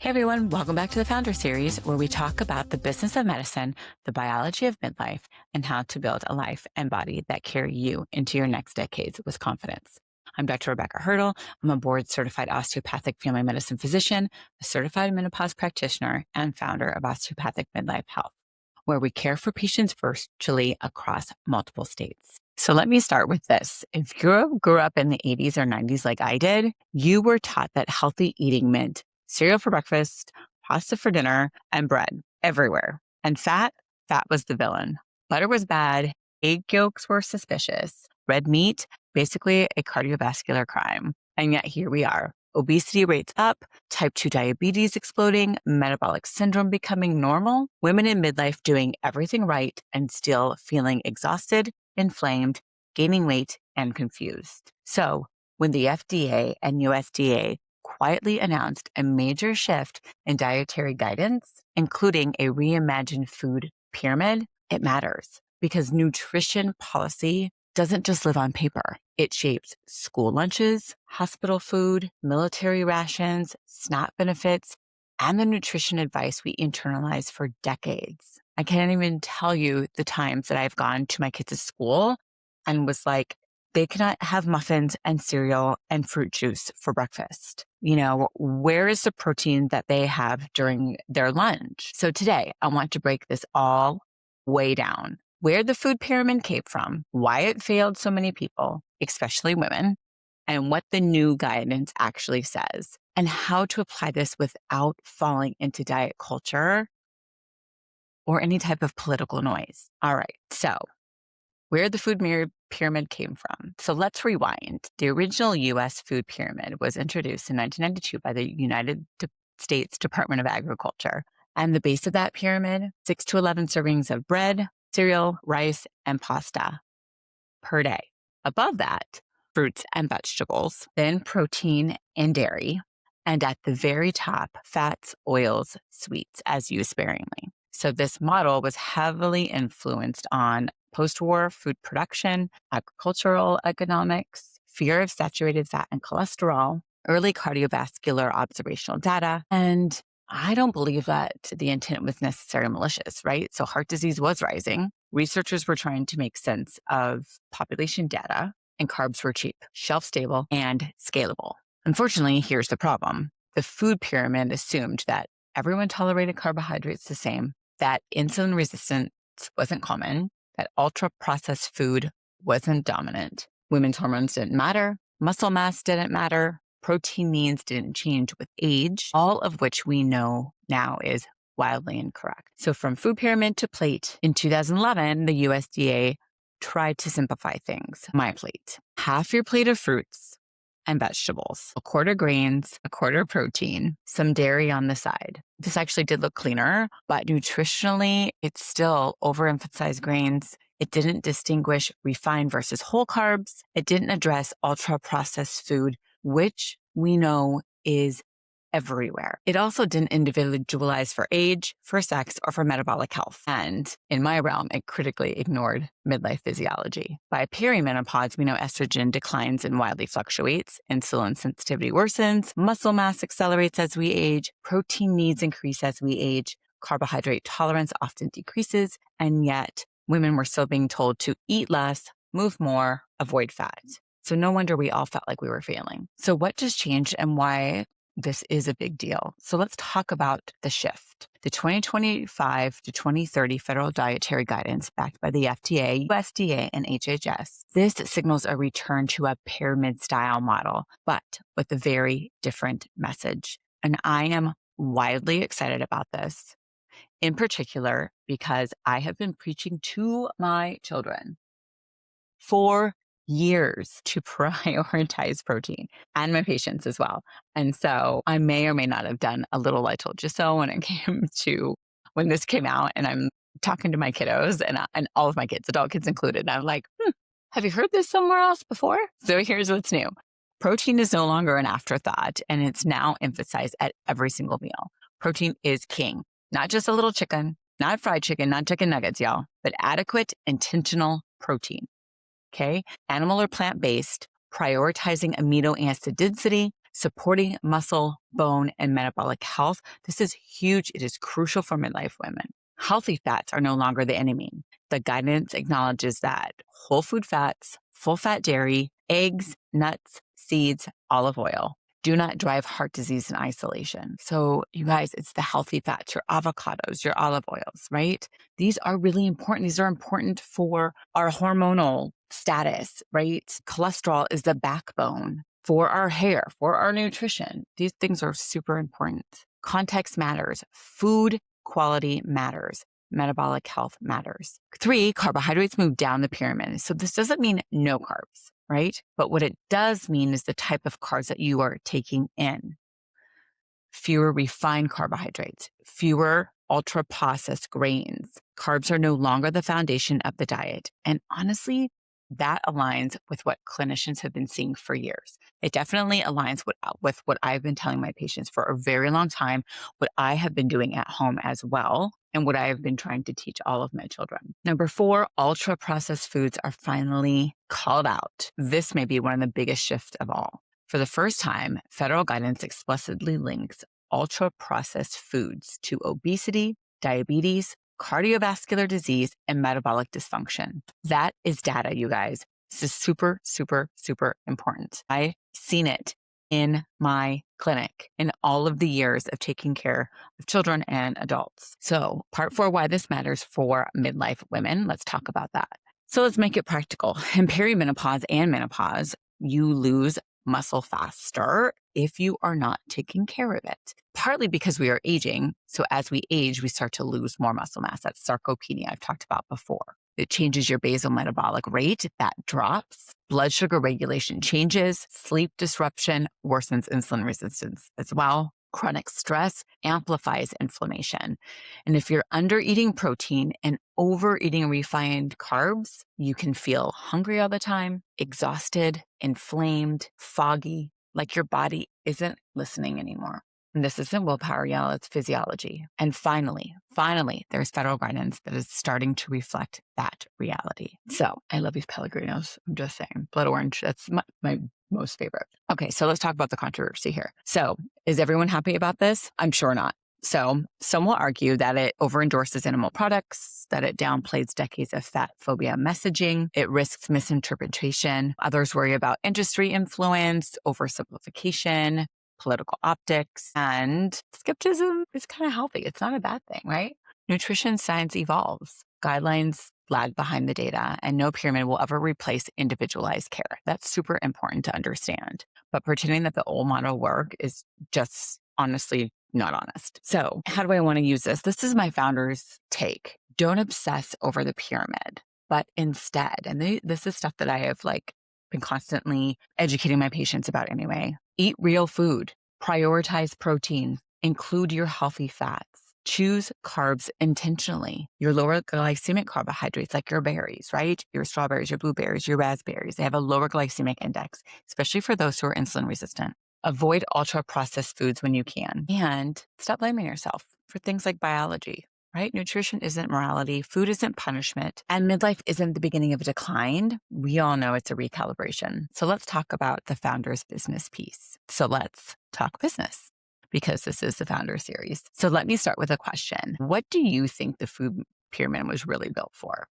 Hey everyone, welcome back to the Founder Series, where we talk about the business of medicine, the biology of midlife, and how to build a life and body that carry you into your next decades with confidence. I'm Dr. Rebbecca Hertel. I'm a board-certified osteopathic family medicine physician, a certified menopause practitioner, and founder of Osteopathic Midlife Health, where we care for patients virtually across multiple states. So let me start with this. If you grew up in the 80s or 90s like I did, you were taught that healthy eating meant cereal for breakfast, pasta for dinner, and bread everywhere. And fat was the villain. Butter was bad. Egg yolks were suspicious. Red meat, basically a cardiovascular crime. And yet here we are. Obesity rates up, type 2 diabetes exploding, metabolic syndrome becoming normal, women in midlife doing everything right and still feeling exhausted, inflamed, gaining weight, and confused. So when the FDA and USDA quietly announced a major shift in dietary guidance, including a reimagined food pyramid, it matters because nutrition policy doesn't just live on paper. It shapes school lunches, hospital food, military rations, SNAP benefits, and the nutrition advice we internalize for decades. I can't even tell you the times that I've gone to my kids' school and was like, they cannot have muffins and cereal and fruit juice for breakfast. Where is the protein that they have during their lunch? So today, I want to break this all way down. Where the food pyramid came from, why it failed so many people, especially women, and what the new guidance actually says, and how to apply this without falling into diet culture or any type of political noise. All right, so where the food pyramid came from. So let's rewind. The original U.S. food pyramid was introduced in 1992 by the United States Department of Agriculture. And the base of that pyramid, 6 to 11 servings of bread, cereal, rice, and pasta per day. Above that, fruits and vegetables, then protein and dairy, and at the very top, fats, oils, sweets, as used sparingly. So this model was heavily influenced on post-war food production, agricultural economics, fear of saturated fat and cholesterol, early cardiovascular observational data, and I don't believe that the intent was necessarily malicious, right? So heart disease was rising. Researchers were trying to make sense of population data, and carbs were cheap, shelf-stable, and scalable. Unfortunately, here's the problem. The food pyramid assumed that everyone tolerated carbohydrates the same, that insulin resistance wasn't common, that ultra-processed food wasn't dominant, women's hormones didn't matter, muscle mass didn't matter, protein needs didn't change with age, all of which we know now is wildly incorrect. So from food pyramid to plate, in 2011, the USDA tried to simplify things. My plate, half your plate of fruits and vegetables, a quarter grains, a quarter protein, some dairy on the side. This actually did look cleaner, but nutritionally, it still overemphasized grains. It didn't distinguish refined versus whole carbs. It didn't address ultra-processed food, which we know is everywhere. It also didn't individualize for age, for sex, or for metabolic health. And in my realm, it critically ignored midlife physiology. By perimenopause, we know estrogen declines and wildly fluctuates, insulin sensitivity worsens, muscle mass accelerates as we age, protein needs increase as we age, carbohydrate tolerance often decreases, and yet women were still being told to eat less, move more, avoid fat. So no wonder we all felt like we were failing. So what just changed and why this is a big deal? So let's talk about the shift. The 2025 to 2030 federal dietary guidance backed by the FDA, USDA, and HHS. This signals a return to a pyramid-style model, but with a very different message. And I am wildly excited about this, in particular, because I have been preaching to my children for years to prioritize protein, and my patients as well. And so I may or may not have done a little I told you so when it came to when this came out, and I'm talking to my kiddos and all of my kids, adult kids included. And I'm like, have you heard this somewhere else before? So here's what's new. Protein is no longer an afterthought, and it's now emphasized at every single meal. Protein is king, not just a little chicken, not fried chicken, not chicken nuggets, y'all, but adequate, intentional protein. Okay, animal or plant-based, prioritizing amino acid density, supporting muscle, bone, and metabolic health. This is huge. It is crucial for midlife women. Healthy fats are no longer the enemy. The guidance acknowledges that whole food fats, full fat dairy, eggs, nuts, seeds, olive oil do not drive heart disease in isolation. So you guys, it's the healthy fats, your avocados, your olive oils, right? These are really important. These are important for our hormonal status, right? Cholesterol is the backbone for our hair, for our nutrition. These things are super important. Context matters. Food quality matters. Metabolic health matters. 3, carbohydrates move down the pyramid. So this doesn't mean no carbs, right? But what it does mean is the type of carbs that you are taking in. Fewer refined carbohydrates, fewer ultra-processed grains. Carbs are no longer the foundation of the diet. And honestly, that aligns with what clinicians have been seeing for years. It definitely aligns with what I've been telling my patients for a very long time, what I have been doing at home as well, and what I have been trying to teach all of my children. Number 4, ultra-processed foods are finally called out. This may be one of the biggest shifts of all. For the first time, federal guidance explicitly links ultra-processed foods to obesity, diabetes, cardiovascular disease, and metabolic dysfunction. That is data, you guys. This is super, super, super important. I've seen it in my clinic in all of the years of taking care of children and adults. So part 4, why this matters for midlife women. Let's talk about that. So let's make it practical. In perimenopause and menopause, you lose muscle faster if you are not taking care of it. Partly because we are aging. So as we age, we start to lose more muscle mass. That's sarcopenia I've talked about before. It changes your basal metabolic rate. That drops. Blood sugar regulation changes. Sleep disruption worsens insulin resistance as well. Chronic stress amplifies inflammation. And if you're under eating protein and overeating refined carbs, you can feel hungry all the time, exhausted, inflamed, foggy, like your body isn't listening anymore. And this isn't willpower, y'all, it's physiology. And finally, there's federal guidance that is starting to reflect that reality. So I love these Pellegrinos. I'm just saying, blood orange, that's my most favorite. Okay, so let's talk about the controversy here. So is everyone happy about this? I'm sure not. So some will argue that it overendorses animal products, that it downplays decades of fat phobia messaging, it risks misinterpretation. Others worry about industry influence, oversimplification, political optics, and skepticism is kind of healthy. It's not a bad thing, right? Nutrition science evolves. Guidelines lag behind the data, and no pyramid will ever replace individualized care. That's super important to understand. But pretending that the old model work is just honestly not honest. So how do I want to use this? This is my founder's take. Don't obsess over the pyramid, but instead, and this is stuff that I have been constantly educating my patients about anyway. Eat real food, prioritize protein, include your healthy fats, choose carbs intentionally. Your lower glycemic carbohydrates, like your berries, right? Your strawberries, your blueberries, your raspberries, they have a lower glycemic index, especially for those who are insulin resistant. Avoid ultra-processed foods when you can, and stop blaming yourself for things like biology, right? Nutrition isn't morality, food isn't punishment, and midlife isn't the beginning of a decline. We all know it's a recalibration. So let's talk about the founder's business piece. So let's talk business, because this is the founder series. So let me start with a question. What do you think the food pyramid was really built for?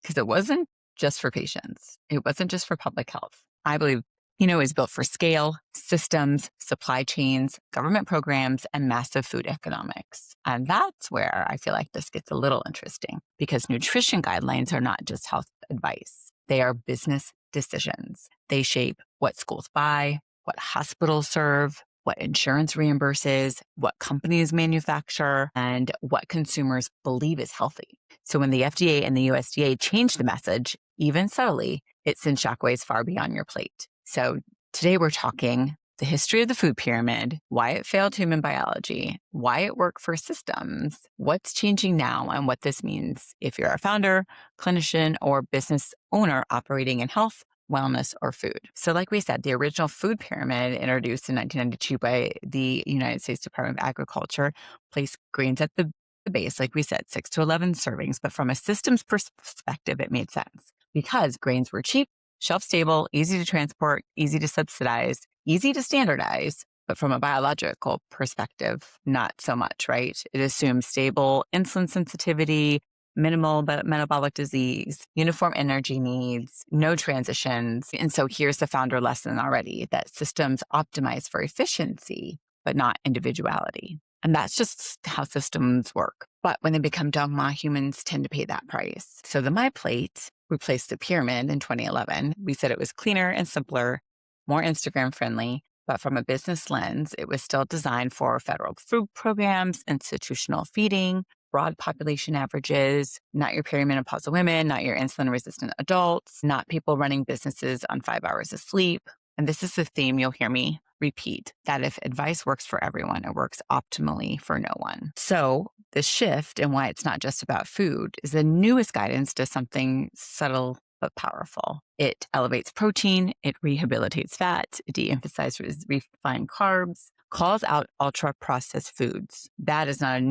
Because it wasn't just for patients. It wasn't just for public health. I believe is built for scale, systems, supply chains, government programs, and massive food economics. And that's where I feel like this gets a little interesting, because nutrition guidelines are not just health advice. They are business decisions. They shape what schools buy, what hospitals serve, what insurance reimburses, what companies manufacture, and what consumers believe is healthy. So when the FDA and the USDA change the message, even subtly, it sends shockwaves far beyond your plate. So today we're talking the history of the food pyramid, why it failed human biology, why it worked for systems, what's changing now, and what this means if you're a founder, clinician, or business owner operating in health, wellness, or food. So like we said, the original food pyramid, introduced in 1992 by the United States Department of Agriculture, placed grains at the base, like we said, 6 to 11 servings. But from a systems perspective, it made sense because grains were cheap, shelf stable, easy to transport, easy to subsidize, easy to standardize, but from a biological perspective, not so much, right? It assumes stable insulin sensitivity, minimal metabolic disease, uniform energy needs, no transitions. And so here's the founder lesson already, that systems optimize for efficiency, but not individuality. And that's just how systems work. But when they become dogma, humans tend to pay that price. So the My Plate replaced the pyramid in 2011. We said it was cleaner and simpler, more Instagram friendly. But from a business lens, it was still designed for federal food programs, institutional feeding, broad population averages, not your perimenopausal women, not your insulin-resistant adults, not people running businesses on 5 hours of sleep. And this is the theme you'll hear me repeat, that if advice works for everyone, it works optimally for no one. So the shift and why it's not just about food is the newest guidance to something subtle but powerful. It elevates protein, it rehabilitates fat, it de-emphasizes refined carbs, calls out ultra-processed foods. That is not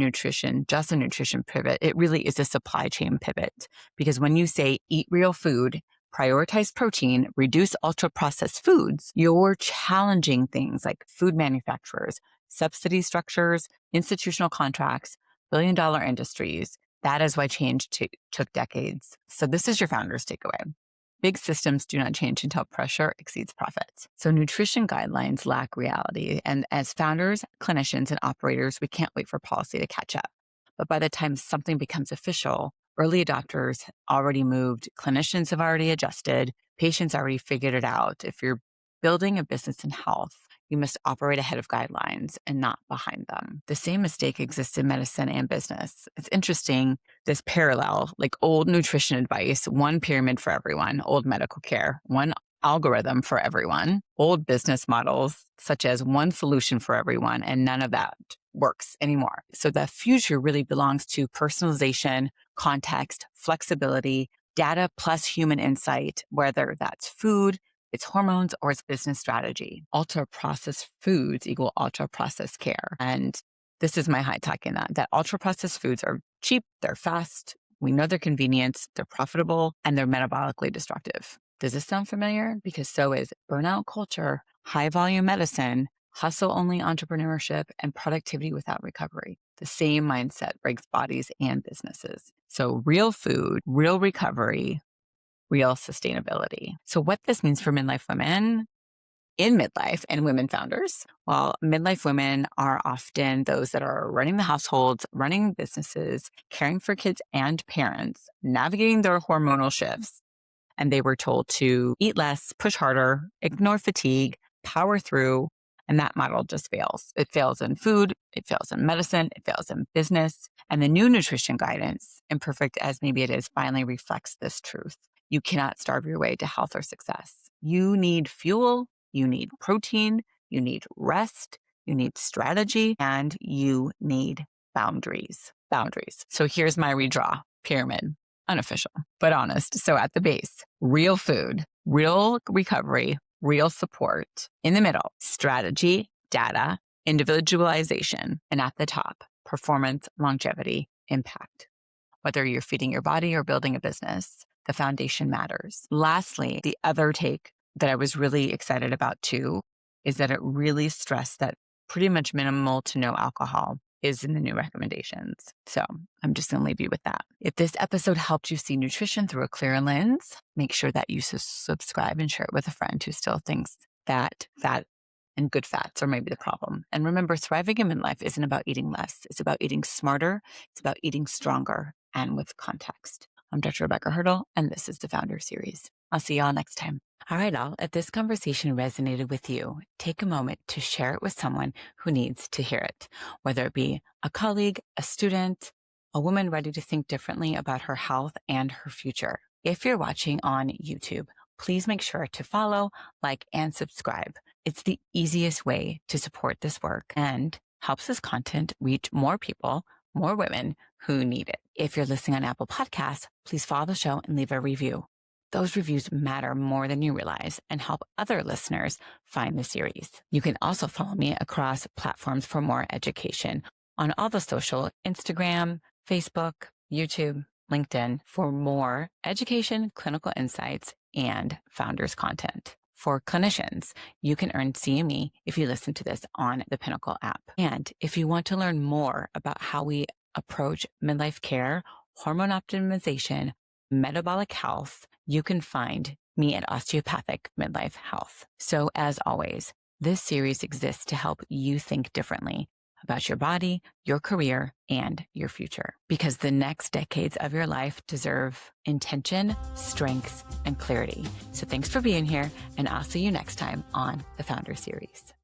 just a nutrition pivot. It really is a supply chain pivot. Because when you say eat real food, prioritize protein, reduce ultra-processed foods, you're challenging things like food manufacturers, subsidy structures, institutional contracts, billion-dollar industries. That is why change took decades. So this is your founder's takeaway. Big systems do not change until pressure exceeds profits. So nutrition guidelines lack reality. And as founders, clinicians, and operators, we can't wait for policy to catch up. But by the time something becomes official, early adopters already moved, clinicians have already adjusted, patients already figured it out. If you're building a business in health, you must operate ahead of guidelines and not behind them. The same mistake exists in medicine and business. It's interesting, this parallel, like old nutrition advice, one pyramid for everyone, old medical care, one algorithm for everyone, old business models, such as one solution for everyone, and none of that works anymore. So the future really belongs to personalization, context, flexibility, data plus human insight, whether that's food, it's hormones, or it's business strategy. Ultra-processed foods equal ultra-processed care. And this is my high tech in that ultra-processed foods are cheap, they're fast, we know they're convenient, they're profitable, and they're metabolically destructive. Does this sound familiar? Because so is burnout culture, high-volume medicine, hustle-only entrepreneurship, and productivity without recovery. The same mindset breaks bodies and businesses. So real food, real recovery, real sustainability. So what this means for midlife women in midlife and women founders, well, midlife women are often those that are running the households, running businesses, caring for kids and parents, navigating their hormonal shifts. And they were told to eat less, push harder, ignore fatigue, power through. And that model just fails. It fails in food, it fails in medicine, it fails in business. And the new nutrition guidance, imperfect as maybe it is, finally reflects this truth. You cannot starve your way to health or success. You need fuel, you need protein, you need rest, you need strategy, and you need boundaries. Boundaries. So here's my redraw pyramid. Unofficial, but honest. So at the base, real food, real recovery, real support. In the middle, strategy, data, individualization. And at the top, performance, longevity, impact. Whether you're feeding your body or building a business, the foundation matters. Lastly, the other take that I was really excited about too is that it really stressed that pretty much minimal to no alcohol is in the new recommendations. So I'm just going to leave you with that. If this episode helped you see nutrition through a clearer lens, make sure that you subscribe and share it with a friend who still thinks that fat and good fats are maybe the problem. And remember, thriving in midlife isn't about eating less. It's about eating smarter. It's about eating stronger and with context. I'm Dr. Rebbecca Hertel, and this is the Founder Series. I'll see y'all next time. All right, all. If this conversation resonated with you, take a moment to share it with someone who needs to hear it, whether it be a colleague, a student, a woman ready to think differently about her health and her future. If you're watching on YouTube, please make sure to follow, like, and subscribe. It's the easiest way to support this work and helps this content reach more people, more women who need it. If you're listening on Apple Podcasts, please follow the show and leave a review. Those reviews matter more than you realize and help other listeners find the series. You can also follow me across platforms for more education on all the social, Instagram, Facebook, YouTube, LinkedIn, for more education, clinical insights, and founders content. For clinicians, you can earn CME if you listen to this on the Pinnacle app. And if you want to learn more about how we approach midlife care, hormone optimization, metabolic health, you can find me at Osteopathic Midlife Health. So as always, this series exists to help you think differently about your body, your career, and your future. Because the next decades of your life deserve intention, strengths, and clarity. So thanks for being here, and I'll see you next time on the Founder Series.